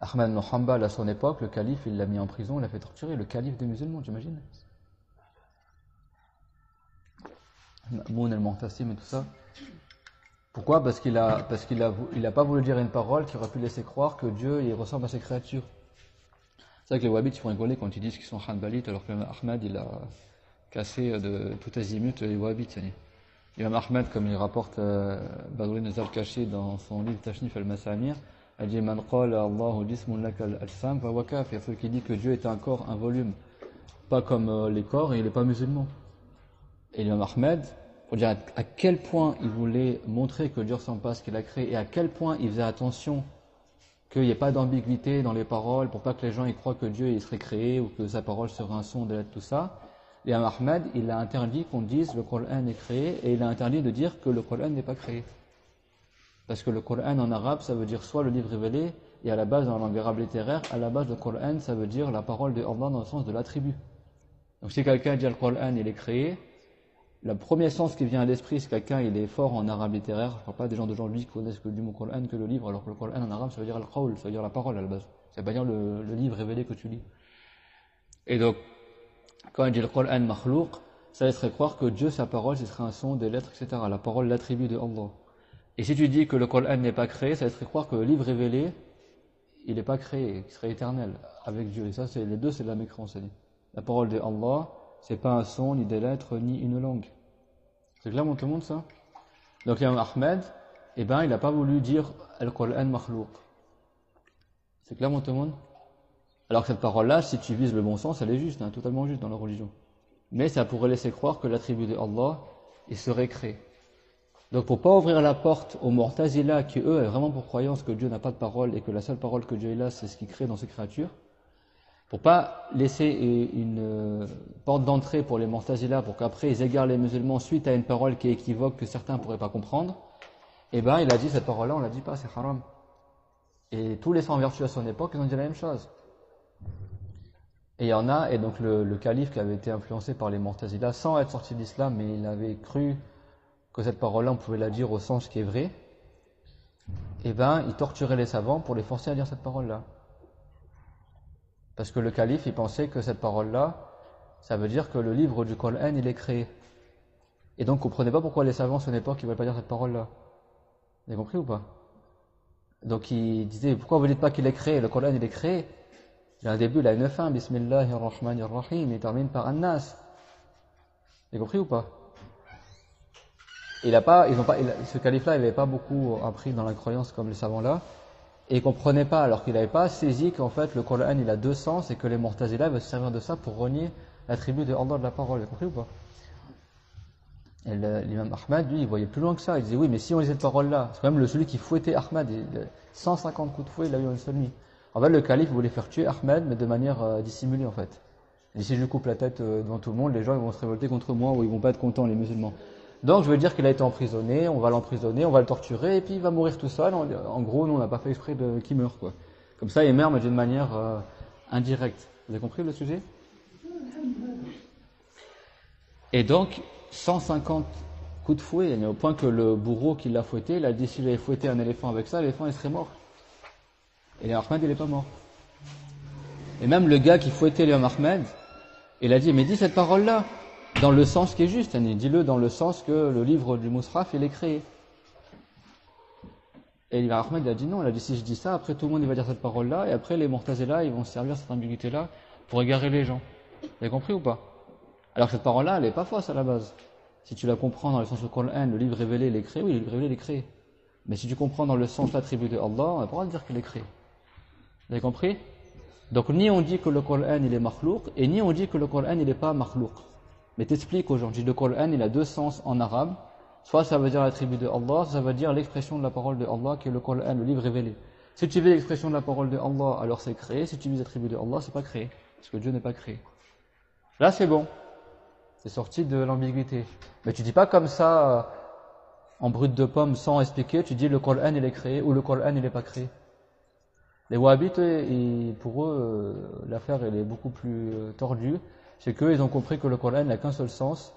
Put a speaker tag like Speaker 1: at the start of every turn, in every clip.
Speaker 1: Ahmad ibn Hanbal, à son époque, le calife, il l'a mis en prison, il l'a fait torturer, le calife des musulmans, j'imagine. Ma'moun al-Mu'tasim et tout ça. Pourquoi? Parce qu'il a pas voulu dire une parole qui aurait pu laisser croire que Dieu il ressemble à ses créatures. C'est vrai que les wahhabites ils font rigoler quand ils disent qu'ils sont hanbalites, alors que Ahmad il a cassé de tout azimut les wahhabites. Imam Ahmad, comme il rapporte Badruddin al-Zarkashi dans son livre Tashnif al-Masamir, a dit Man qala Allahu jismun laka al-ajsam fa huwa kafir. Celui qui dit que Dieu est un corps, un volume, pas comme les corps, et il n'est pas musulman. Et l'imam Ahmed, pour dire à quel point il voulait montrer que Dieu ne ressemble pas à ce qu'il a créé et à quel point il faisait attention qu'il n'y ait pas d'ambiguïté dans les paroles pour pas que les gens y croient que Dieu il serait créé ou que sa parole serait un son, des lettres, tout ça. L'imam Ahmed, il a interdit qu'on dise le Coran est créé et il a interdit de dire que le Coran n'est pas créé. Parce que le Coran en arabe, ça veut dire soit le livre révélé, et à la base, dans la langue arabe littéraire, à la base, le Coran, ça veut dire la parole de Allah dans le sens de l'attribut. Donc si quelqu'un dit le Coran, il est créé, le premier sens qui vient à l'esprit, c'est quelqu'un il est fort en arabe littéraire. Je ne parle pas des gens d'aujourd'hui qui connaissent que du mot Coran, que le livre, alors que le Coran en arabe, ça veut dire al-qawl, ça veut dire la parole à la base. Ça veut pas dire le livre révélé que tu lis. Et donc, quand il dit le Coran makhlouq, ça laisserait croire que Dieu, sa parole, ce serait un son, des lettres, etc. La parole, l'attribut de Allah. Et si tu dis que le Coran n'est pas créé, ça laisserait croire que le livre révélé, il n'est pas créé, qu'il serait éternel avec Dieu. Et ça, les deux, c'est de la mécréance. La parole de Allah, c'est pas un son, ni des lettres, ni une langue. C'est clair, tout le monde, ça? Donc, l'imam Ahmed, il n'a pas voulu dire Al-Qur'an makhlouq. C'est clair, tout le monde? Alors que cette parole-là, si tu vises le bon sens, elle est juste, totalement juste dans la religion. Mais ça pourrait laisser croire que l'attribut de Allah, il serait créé. Donc, pour pas ouvrir la porte aux Mu'tazila, qui eux, ont vraiment pour croyance que Dieu n'a pas de parole et que la seule parole que Dieu a, c'est ce qu'il crée dans ses créatures, pour pas laisser une porte d'entrée pour les Mu'tazila, pour qu'après ils égarent les musulmans suite à une parole qui est équivoque que certains pourraient pas comprendre, il a dit cette parole-là, on la dit pas, c'est haram. Et tous les sans vertus à son époque, ils ont dit la même chose. Et il y en a, et donc le calife qui avait été influencé par les Mu'tazila, sans être sorti d'islam, mais il avait cru que cette parole-là, on pouvait la dire au sens qui est vrai, il torturait les savants pour les forcer à dire cette parole-là. Parce que le calife, il pensait que cette parole-là, ça veut dire que le livre du Coran, il est créé. Et donc, vous comprenez pas pourquoi les savants, à son époque, ils ne veulent pas dire cette parole-là. Vous avez compris ou pas? Donc, ils disaient, pourquoi vous ne dites pas qu'il est créé? Le Coran, il est créé. Il a un début, il a une fin, Bismillahirrahmanirrahim, il termine par An-Nas. Vous avez compris ou pas? Ce calife-là, il n'avait pas beaucoup appris dans la croyance comme les savants-là. Et il comprenait pas, alors qu'il n'avait pas saisi qu'en fait le Coran il a deux sens et que les Mu'tazila veulent se servir de ça pour renier l'attribut de Allah de la parole. Vous avez compris ou pas? Et l'imam Ahmad, lui, il voyait plus loin que ça. Il disait oui, mais si on lit cette parole-là, c'est quand même celui qui fouettait Ahmad, 150 coups de fouet, il a eu une seule nuit. En fait, le calife voulait faire tuer Ahmad, mais de manière dissimulée en fait. Et si je lui coupe la tête devant tout le monde, les gens ils vont se révolter contre moi ou ils vont pas être contents, les musulmans. Donc je veux dire qu'il a été emprisonné, on va l'emprisonner, on va le torturer, et puis il va mourir tout seul. En gros, nous on n'a pas fait exprès qu'il meure, quoi. Comme ça, il meurt, mais d'une manière indirecte. Vous avez compris le sujet? Et donc, 150 coups de fouet, au point que le bourreau qui l'a fouetté, il a dit s'il avait fouetté un éléphant avec ça, l'éléphant il serait mort. Et l'imam Ahmed, il n'est pas mort. Et même le gars qui fouettait l'imam Ahmed, il a dit, mais dis cette parole-là, dans le sens qui est juste, dis-le dans le sens que le livre du Mus'haf, il est créé. Et l'imam Ahmed, il a dit non, il a dit si je dis ça, après tout le monde il va dire cette parole-là, et après les Mu'tazila, ils vont servir cette ambiguïté-là pour égarer les gens. Vous avez compris ou pas? Alors que cette parole-là, elle n'est pas fausse à la base. Si tu la comprends dans le sens du Coran, le livre révélé, il est créé, oui, le livre révélé, il est créé. Mais si tu comprends dans le sens l'attribut de Allah, on n'a pas le droit de dire qu'il est créé. Vous avez compris? Donc ni on dit que le Coran il est makhlouq, et ni on dit que le Coran il n'est pas makhlouq. Mais t'expliques aujourd'hui, le Coran il a deux sens en arabe, soit ça veut dire l'attribut de Allah, soit ça veut dire l'expression de la parole de Allah qui est le Coran, le livre révélé. Si tu veux l'expression de la parole de Allah, alors c'est créé, si tu veux l'attribut de Allah, c'est pas créé, parce que Dieu n'est pas créé. Là c'est bon, c'est sorti de l'ambiguïté. Mais tu dis pas comme ça, en brut de pomme, sans expliquer, tu dis le Coran il est créé, ou le Coran il n'est pas créé. Les wahhabites, pour eux, l'affaire elle est beaucoup plus tordue. C'est qu'eux, ils ont compris que le Coran n'a qu'un seul sens.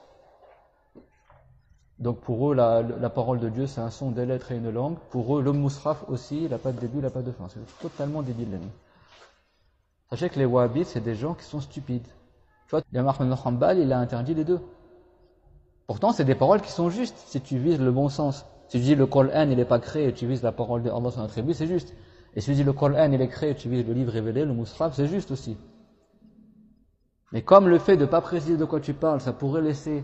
Speaker 1: Donc pour eux, la parole de Dieu, c'est un son, des lettres et une langue. Pour eux, le musraf aussi, il n'a pas de début, il n'a pas de fin. C'est totalement débile, les mecs. Sachez que les wahhabites, c'est des gens qui sont stupides. Tu vois, Imam Ahmed bin Hanbal, il a interdit les deux. Pourtant, c'est des paroles qui sont justes, si tu vises le bon sens. Si tu dis le Coran, il n'est pas créé, et tu vises la parole de Allah, son attribut, c'est juste. Et si tu dis le Coran, il est créé, et tu vises le livre révélé, le musraf, c'est juste aussi. Mais comme le fait de ne pas préciser de quoi tu parles, ça pourrait laisser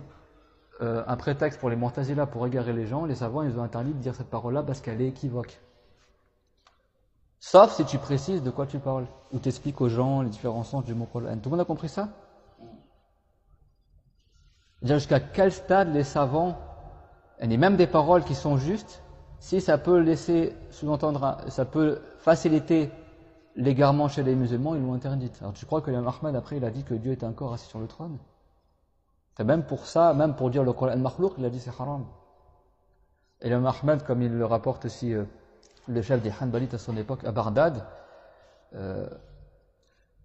Speaker 1: un prétexte pour les Mu'tazila pour égarer les gens, les savants, ils ont interdit de dire cette parole-là parce qu'elle est équivoque. Sauf si tu précises de quoi tu parles, ou t'expliques aux gens les différents sens du mot Coran. Tout le monde a compris ça? C'est-à-dire jusqu'à quel stade les savants, et même des paroles qui sont justes, si ça peut laisser sous-entendre, ça peut faciliter l'égarement chez les musulmans, ils l'ont interdite. Alors tu crois que l'imam Ahmed, après, il a dit que Dieu était encore assis sur le trône? C'est même pour ça, même pour dire le Coran makhlouk, il a dit c'est haram. Et l'imam Ahmed, comme il le rapporte aussi le chef des Hanbalites à son époque, à Bagdad,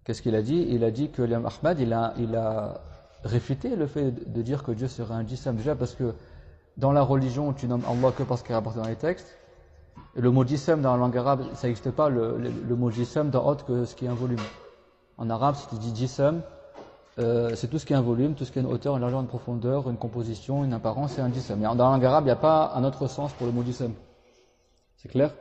Speaker 1: qu'est-ce qu'il a dit? Il a dit que l'imam Ahmed, il a réfuté le fait de dire que Dieu serait un jism. Déjà parce que dans la religion, tu nommes Allah que parce qu'il est rapporté dans les textes. Et le mot jism dans la langue arabe, ça n'existe pas le mot jism dans autre que ce qui est un volume. En arabe, si tu dis jism, c'est tout ce qui est un volume, tout ce qui est une hauteur, une largeur, une profondeur, une composition, une apparence, c'est un jism. Mais dans la langue arabe, il n'y a pas un autre sens pour le mot jism. C'est clair?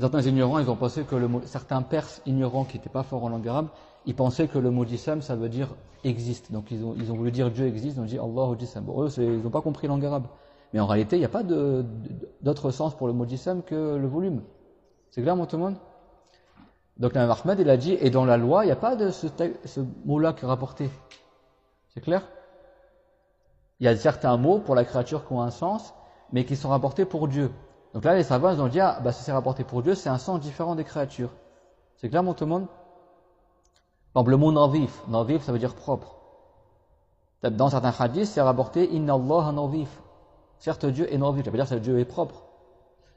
Speaker 1: Certains ignorants, ils ont pensé que certains Perses ignorants qui n'étaient pas forts en langue arabe, ils pensaient que le mot jism, ça veut dire existe. Donc ils ont voulu dire Dieu existe, ils ont dit Allah jism. Bon, eux, ils n'ont pas compris la langue arabe. Mais en réalité, il n'y a pas d'autre sens pour le mot jism que le volume. C'est clair, mon tout le monde? Donc l'imam Ahmed, il a dit, et dans la loi, il n'y a pas de ce mot-là qui est rapporté. C'est clair? Il y a certains mots pour la créature qui ont un sens, mais qui sont rapportés pour Dieu. Donc là, les savants, ils ont dit, ah, bah, si c'est rapporté pour Dieu, c'est un sens différent des créatures. C'est clair, mon tout le monde? Par exemple, le mot nadif. Nadif, ça veut dire propre. Dans certains hadiths, c'est rapporté, inna Allah nadif. Certes, Dieu est nadif, ça veut dire que Dieu est propre.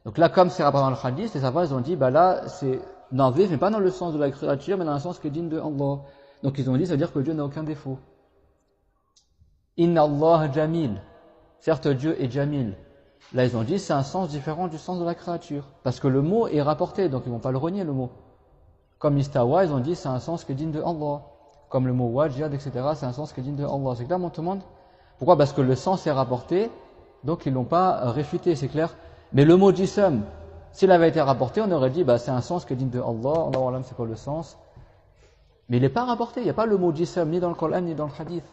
Speaker 1: Donc là, comme c'est rapporté dans le hadith, les savants, ils ont dit, bah là, c'est nadif, mais pas dans le sens de la créature, mais dans le sens qui est digne de Allah. Donc ils ont dit, ça veut dire que Dieu n'a aucun défaut. Inna Allah jamil. Certes, Dieu est jamil. Là, ils ont dit, c'est un sens différent du sens de la créature. Parce que le mot est rapporté, donc ils ne vont pas le renier, le mot. Comme istawa, ils ont dit, c'est un sens qui est digne de Allah. Comme le mot wajjad, etc., c'est un sens qui est digne de Allah. C'est clair, mon tout le monde? Pourquoi? Parce que le sens est rapporté, donc ils ne l'ont pas réfuté, c'est clair. Mais le mot jism, s'il avait été rapporté, on aurait dit, bah, c'est un sens qui est digne de Allah. Allah alam, c'est quoi le sens? Mais il n'est pas rapporté. Il n'y a pas le mot jism, ni dans le Coran, ni dans le hadith.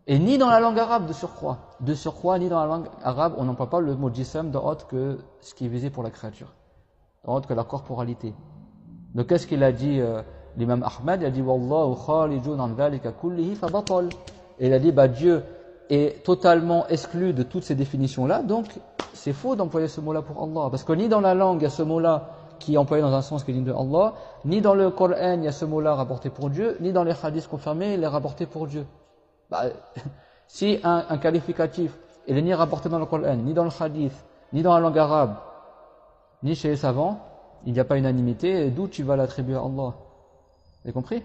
Speaker 1: Et ni dans la langue arabe de surcroît. De surcroît, ni dans la langue arabe, on n'emploie pas le mot jism dans autre que ce qui est visé pour la créature. Dans autre que la corporalité. Donc qu'est-ce qu'il a dit l'imam Ahmad? Il a dit Wallahu khalijun an dhalika kullihi fa batal. Et il a dit, bah, Dieu est totalement exclu de toutes ces définitions-là, donc c'est faux d'employer ce mot-là pour Allah. Parce que ni dans la langue, il y a ce mot-là qui est employé dans un sens qui est digne de Allah, ni dans le Coran, il y a ce mot-là rapporté pour Dieu, ni dans les hadiths confirmés, il est rapporté pour Dieu. Bah, si un qualificatif, il n'est ni rapporté dans le Coran, ni dans le hadith, ni dans la langue arabe, ni chez les savants, il n'y a pas unanimité, d'où tu vas l'attribuer à Allah? Vous avez compris?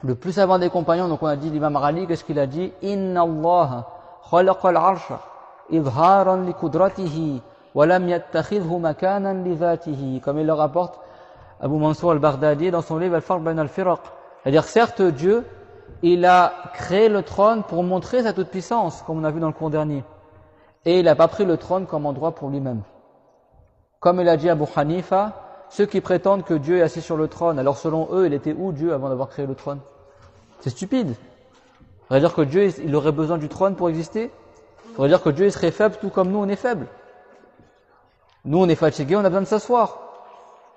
Speaker 1: Le plus savant des compagnons, donc on a dit l'imam Ali, qu'est-ce qu'il a dit? Inna Allah khalaqa al-arsha idharan li kudratihi wa lam yattakhidhu makanan li dhatihi. Comme il le rapporte Abu Mansour al-Baghdadi dans son livre Al-Farq bayn al-Firaq. C'est-à-dire, certes, Dieu, il a créé le trône pour montrer sa toute-puissance, comme on a vu dans le cours dernier. Et il n'a pas pris le trône comme endroit pour lui-même. Comme il a dit Abu Hanifa, ceux qui prétendent que Dieu est assis sur le trône, alors selon eux, il était où Dieu avant d'avoir créé le trône? C'est stupide. Ça veut dire que Dieu, il aurait besoin du trône pour exister? Ça veut dire que Dieu, il serait faible tout comme nous, on est faible. Nous, on est fatigué, on a besoin de s'asseoir.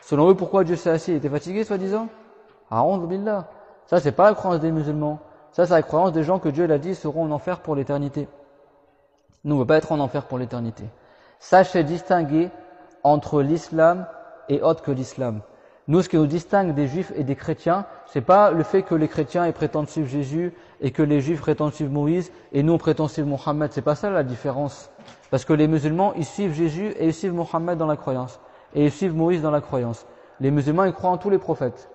Speaker 1: Selon eux, pourquoi Dieu s'est assis? Il était fatigué, soi-disant? A'oudhu billah. Ça, c'est pas la croyance des musulmans. Ça, c'est la croyance des gens que Dieu l'a dit seront en enfer pour l'éternité. Nous, on ne veut pas être en enfer pour l'éternité. Sachez distinguer entre l'islam et autre que l'islam. Nous, ce qui nous distingue des juifs et des chrétiens, c'est pas le fait que les chrétiens ils prétendent suivre Jésus et que les juifs prétendent suivre Moïse et nous on prétend suivre Mohammed. C'est pas ça la différence. Parce que les musulmans, ils suivent Jésus et ils suivent Mohammed dans la croyance. Et ils suivent Moïse dans la croyance. Les musulmans, ils croient en tous les prophètes.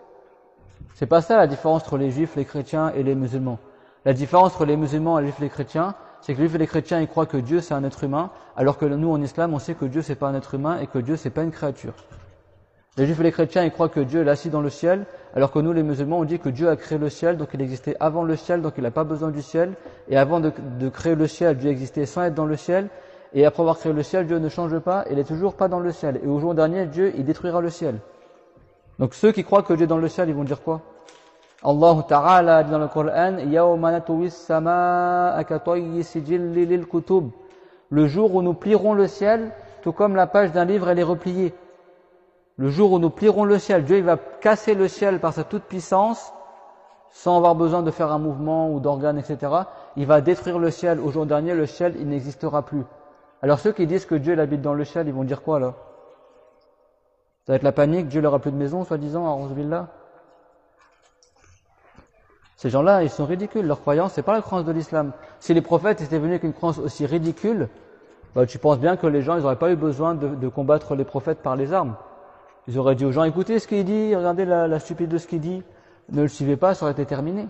Speaker 1: C'est pas ça la différence entre les juifs, les chrétiens et les musulmans. La différence entre les musulmans, les juifs et les chrétiens, c'est que les juifs et les chrétiens ils croient que Dieu c'est un être humain, alors que nous en islam on sait que Dieu c'est pas un être humain et que Dieu c'est pas une créature. Les juifs et les chrétiens ils croient que Dieu est assis dans le ciel, alors que nous les musulmans on dit que Dieu a créé le ciel, donc il existait avant le ciel, donc il n'a pas besoin du ciel, et avant de créer le ciel, Dieu existait sans être dans le ciel, et après avoir créé le ciel, Dieu ne change pas, il est toujours pas dans le ciel, et au jour dernier, Dieu il détruira le ciel. Donc ceux qui croient que Dieu est dans le ciel, ils vont dire quoi? Allah Ta'ala dit dans le Coran, Yawma natwi as-samaa'a katayyi sijilli lil kutub. Le jour où nous plierons le ciel, tout comme la page d'un livre elle est repliée. Le jour où nous plierons le ciel, Dieu il va casser le ciel par sa toute puissance, sans avoir besoin de faire un mouvement ou d'organes, etc. Il va détruire le ciel. Au jour dernier, le ciel il n'existera plus. Alors ceux qui disent que Dieu il habite dans le ciel, ils vont dire quoi là? Ça va être la panique, Dieu n'aura plus de maison, soi-disant, a'ouz billah. Ces gens-là, ils sont ridicules. Leur croyance, c'est pas la croyance de l'islam. Si les prophètes étaient venus avec une croyance aussi ridicule, bah, tu penses bien que les gens, ils n'auraient pas eu besoin de combattre les prophètes par les armes. Ils auraient dit aux gens, écoutez ce qu'il dit, regardez la stupidité de ce qu'il dit. Ne le suivez pas, ça aurait été terminé.